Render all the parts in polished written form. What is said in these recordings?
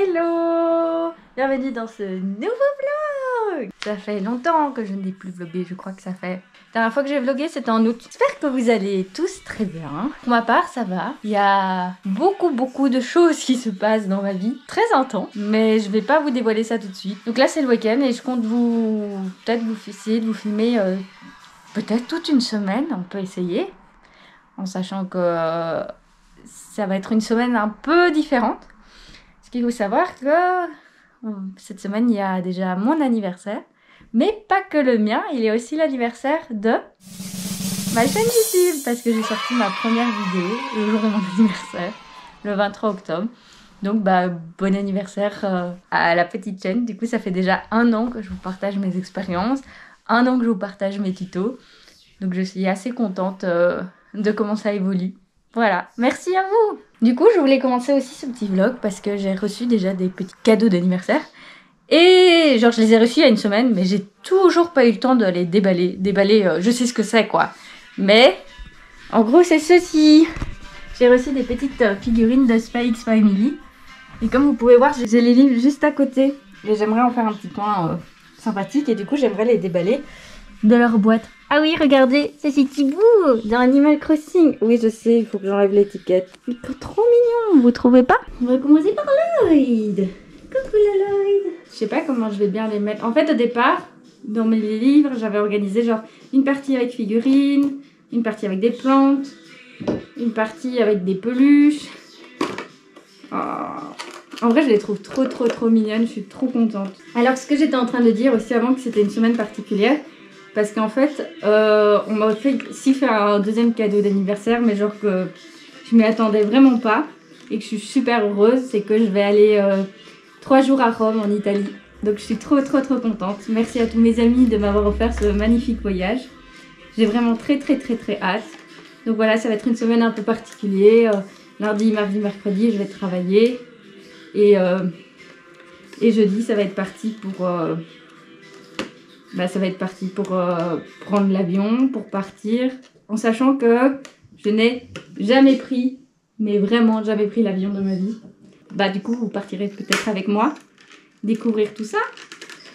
Hello! Bienvenue dans ce nouveau vlog! Ça fait longtemps que je n'ai plus vlogué, je crois que ça fait... La dernière fois que j'ai vlogué c'était en août. J'espère que vous allez tous très bien. Pour ma part ça va. Il y a beaucoup de choses qui se passent dans ma vie. Très intense, mais je vais pas vous dévoiler ça tout de suite. Donc là c'est le week-end et je compte peut-être essayer de vous filmer peut-être toute une semaine, on peut essayer. En sachant que ça va être une semaine un peu différente. Parce qu'il faut savoir que cette semaine, il y a déjà mon anniversaire. Mais pas que le mien, il y a aussi l'anniversaire de ma chaîne YouTube. Parce que j'ai sorti ma première vidéo le jour de mon anniversaire, le 23 octobre. Donc bon anniversaire à la petite chaîne. Du coup, ça fait déjà 1 an que je vous partage mes expériences. 1 an que je vous partage mes tutos. Donc je suis assez contente de comment ça évolue. Voilà, merci à vous. Du coup, je voulais commencer aussi ce petit vlog parce que j'ai reçu déjà des petits cadeaux d'anniversaire. Et genre, je les ai reçus il y a une semaine, mais j'ai toujours pas eu le temps de les déballer. Je sais ce que c'est quoi. Mais, en gros, c'est ceci. J'ai reçu des petites figurines de Spy X Family. Et comme vous pouvez voir, j'ai les livres juste à côté. Et j'aimerais en faire un petit point sympathique. Et du coup, j'aimerais les déballer de leur boîte. Ah oui, regardez, c'est Thibaut dans Animal Crossing. Oui, je sais, il faut que j'enlève l'étiquette. Il est trop mignon, vous trouvez pas? On va commencer par Lloyd. Coucou la Lloyd. Je sais pas comment je vais bien les mettre. En fait, au départ, dans mes livres, j'avais organisé genre une partie avec figurines, une partie avec des plantes, une partie avec des peluches. Oh. En vrai, je les trouve trop mignonnes, je suis trop contente. Alors, ce que j'étais en train de dire aussi avant que c'était une semaine particulière, parce qu'en fait, on m'a fait un deuxième cadeau d'anniversaire, mais genre que je m'y attendais vraiment pas et que je suis super heureuse, c'est que je vais aller 3 jours à Rome en Italie. Donc je suis trop contente. Merci à tous mes amis de m'avoir offert ce magnifique voyage. J'ai vraiment très hâte. Donc voilà, ça va être une semaine un peu particulière. Lundi, mardi, mercredi, je vais travailler. Et jeudi, ça va être parti pour... prendre l'avion, pour partir, en sachant que je n'ai jamais pris, mais vraiment jamais pris l'avion de ma vie. Du coup, vous partirez peut-être avec moi, découvrir tout ça.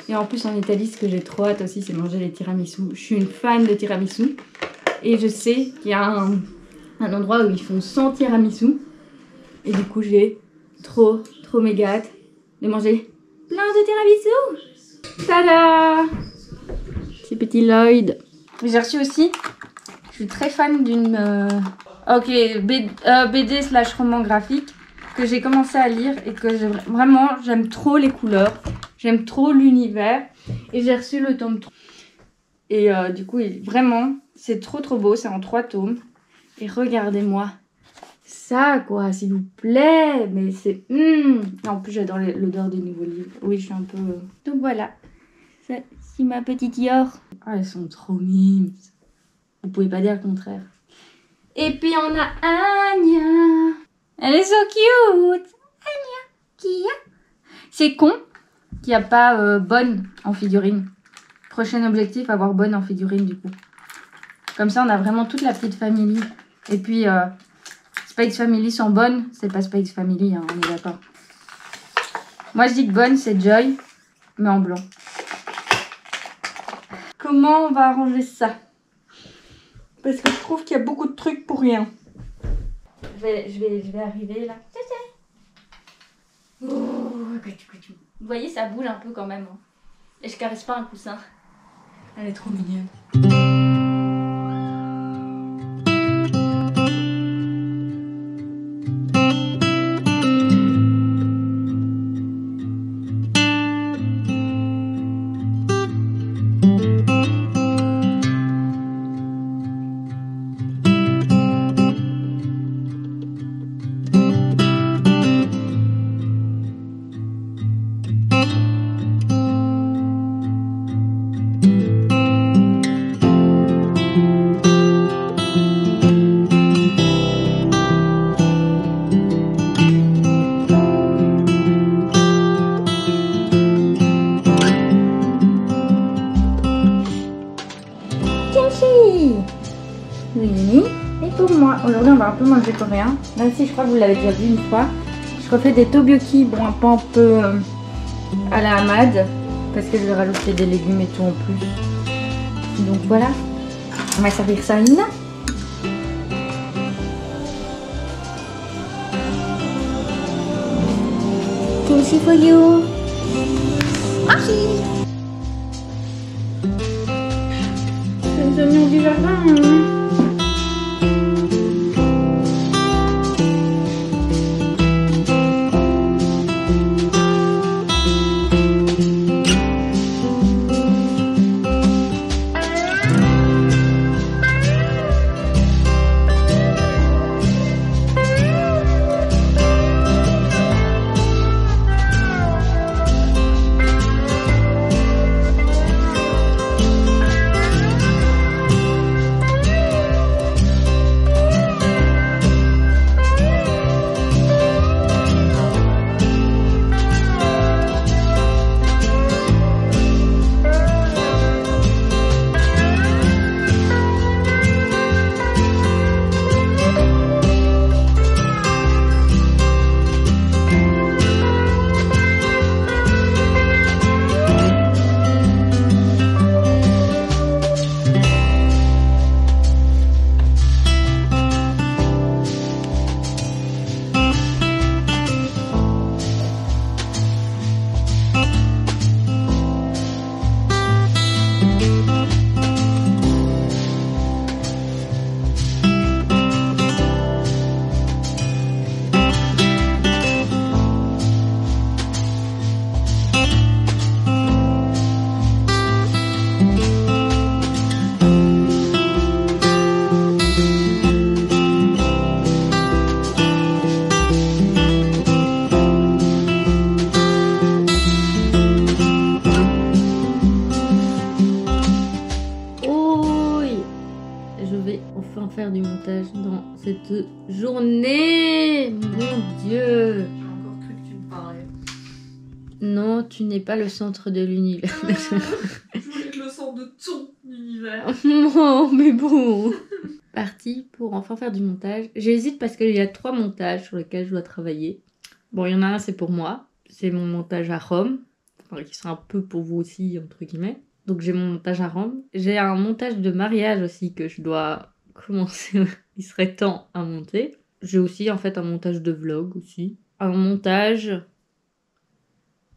Et en plus, en Italie, ce que j'ai trop hâte aussi, c'est manger les tiramisu. Je suis une fan de tiramisu. Et je sais qu'il y a un endroit où ils font 100 tiramisu. Et du coup, j'ai trop méga hâte de manger plein de tiramisu. Tada! C'est petit Lloyd. J'ai reçu aussi, je suis très fan d'une BD / roman graphique que j'ai commencé à lire et que j'aime trop les couleurs, j'aime trop l'univers et j'ai reçu le tome 3. Et du coup, vraiment, c'est trop beau, c'est en 3 tomes. Et regardez-moi ça quoi, s'il vous plaît, mais c'est... En plus, j'adore l'odeur des nouveaux livres. Oui, je suis un peu... Donc voilà. Ça, c'est ma petite Yor. Ah, elles sont trop mimes. Vous pouvez pas dire le contraire. Et puis on a Anya. Elle est so cute. Anya. Qui a? C'est con qu'il n'y a pas Bonne en figurine. Prochain objectif, avoir Bonne en figurine du coup. Comme ça, on a vraiment toute la petite famille. Et puis, Spy X Family sans Bonne, c'est pas Spy X Family, hein, on est d'accord. Moi, je dis que Bonne, c'est Joy, mais en blanc. Comment on va arranger ça? Parce que je trouve qu'il y a beaucoup de trucs pour rien. Je vais arriver là. Vous voyez, ça bouge un peu quand même. Et je caresse pas un coussin. Elle est trop mignonne. Oui, et pour moi, aujourd'hui on va un peu manger coréen, même si je crois que vous l'avez déjà vu une fois. Je refais des tteokbokki, bon, un peu à la hamad, parce que je vais rajouter des légumes et tout en plus. Donc voilà, on va servir ça à Nina. Kimchi for you. Merci. Les oignons du jardin. Faire du montage dans cette journée. Mon Dieu. J'ai encore cru que tu me parlais. Non, tu n'es pas le centre de l'univers. Je voulais être le centre de ton univers. Non, mais bon. Parti pour enfin faire du montage. J'hésite parce qu'il y a 3 montages sur lesquels je dois travailler. Bon, il y en a un, c'est pour moi. C'est mon montage à Rome. Enfin, qui sera un peu pour vous aussi, entre guillemets. Donc j'ai mon montage à Rome. J'ai un montage de mariage aussi que je dois commencer. Il serait temps à monter. J'ai aussi en fait un montage de vlog aussi. Un montage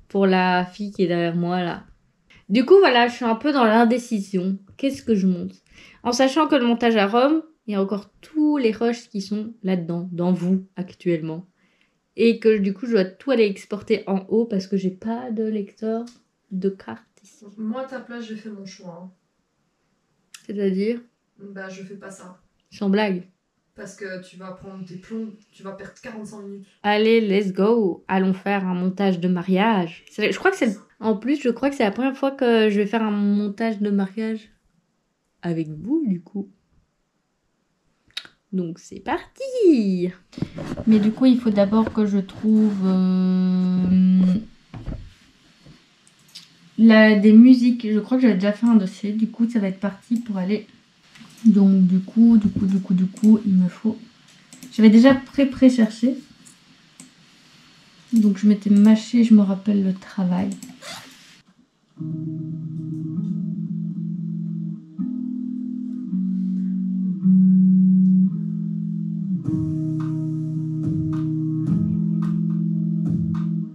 pour la fille qui est derrière moi là. Du coup voilà, je suis un peu dans l'indécision. Qu'est-ce que je monte? En sachant que le montage à Rome, il y a encore tous les rushs qui sont là-dedans, dans vous actuellement. Et que du coup je dois tout aller exporter en haut parce que j'ai pas de lecteur de carte ici. Moi à ta place j'ai fait mon choix. Hein. C'est-à-dire? Bah je fais pas ça. Sans blague. Parce que tu vas prendre des plombs, tu vas perdre 45 minutes. Allez, let's go. Allons faire un montage de mariage. Je crois que c'est... En plus, je crois que c'est la première fois que je vais faire un montage de mariage avec vous, du coup. Donc, c'est parti. Mais du coup, il faut d'abord que je trouve des musiques. Je crois que j'avais déjà fait un dossier. Du coup, ça va être parti pour aller... Donc, du coup, il me faut... J'avais déjà pré-cherché. Donc, je m'étais mâché, je me rappelle le travail.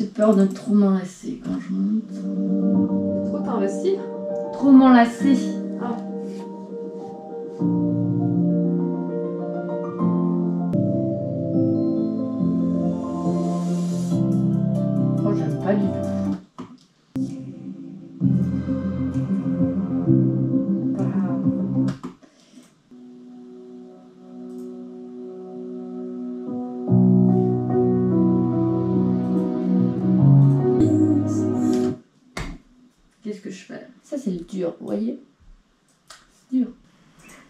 J'ai peur de trop m'enlacer quand je monte. Trop t'investir? Trop m'enlacer. Ah. Oh, j'aime pas du tout. Qu'est-ce que je fais? Ça, c'est le dur, vous voyez? C'est dur.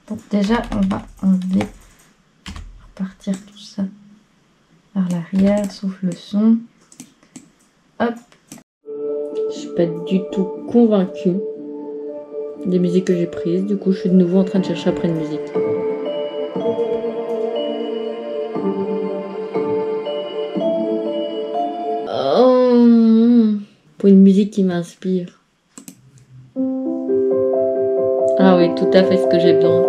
Donc déjà, on va enlever, repartir tout ça vers l'arrière, sauf le son. Hop. Je suis pas du tout convaincue des musiques que j'ai prises. Du coup, je suis de nouveau en train de chercher après une musique. Pour une musique qui m'inspire. Ah oui, tout à fait ce que j'ai besoin.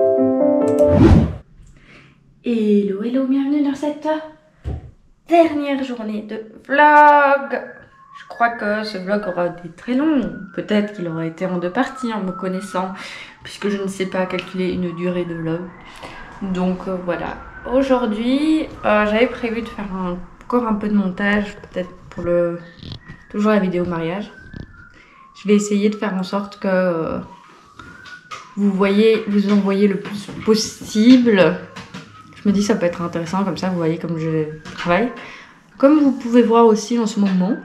Hello, hello, bienvenue dans cette dernière journée de vlog. Je crois que ce vlog aura été très long. Peut-être qu'il aura été en 2 parties en me connaissant, puisque je ne sais pas calculer une durée de vlog. Donc voilà. Aujourd'hui, j'avais prévu de faire encore un peu de montage, peut-être pour toujours la vidéo mariage. Je vais essayer de faire en sorte que vous en voyez le plus possible. Je me dis ça peut être intéressant, comme ça vous voyez comme je travaille. Comme vous pouvez voir aussi en ce moment,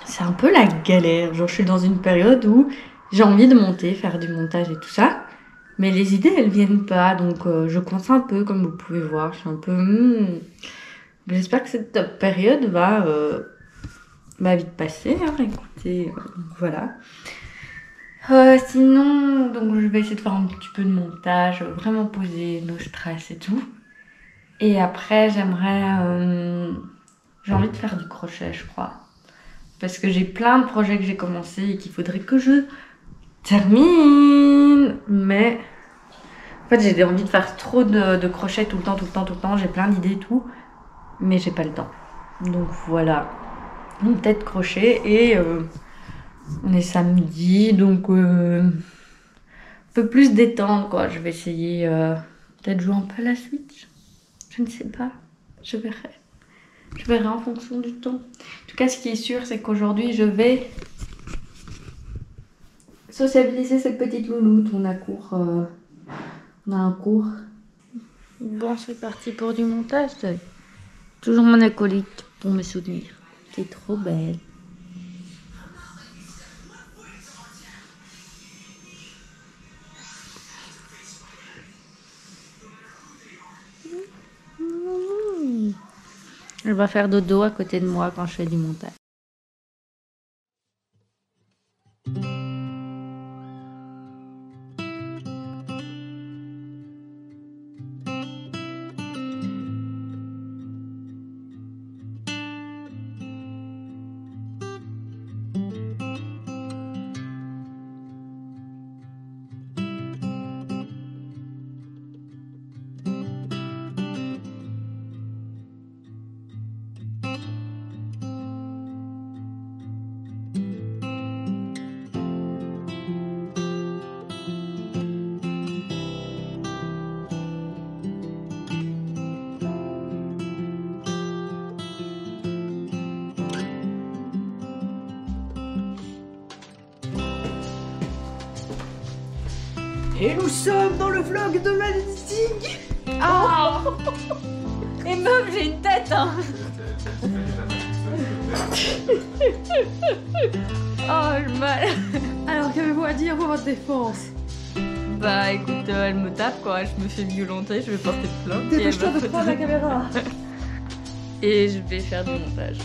c'est un peu la galère. Genre je suis dans une période où j'ai envie de monter, faire du montage et tout ça. Mais les idées elles viennent pas, donc je coince un peu comme vous pouvez voir. Je suis un peu... J'espère que cette période va vite passer. Hein. Écoutez, voilà. Sinon, donc je vais essayer de faire un petit peu de montage, vraiment poser nos stress et tout. Et après, j'ai envie de faire du crochet, je crois. Parce que j'ai plein de projets que j'ai commencé et qu'il faudrait que je termine. Mais en fait, j'ai envie de faire trop de crochet tout le temps. J'ai plein d'idées et tout. Mais j'ai pas le temps. Donc voilà. Donc peut-être crochet et... on est samedi, donc un peu plus détendre quoi. Je vais essayer peut-être jouer un peu à la Switch. Je ne sais pas. Je verrai. Je verrai en fonction du temps. En tout cas, ce qui est sûr, c'est qu'aujourd'hui, je vais sociabiliser cette petite louloute. On a un cours. Bon, c'est parti pour du montage. Toujours mon acolyte pour me soutenir. C'est trop belle. Elle va faire dodo à côté de moi quand je fais du montage. Et nous sommes dans le vlog de la listing. Oh. Et meuf, j'ai une tête hein. Oh le mal. Alors qu'avez-vous à dire pour votre défense? Bah écoute, elle me tape quoi, je me fais violenter, je vais porter plainte. Dépêche-toi de prendre la caméra. Et je vais faire du montage.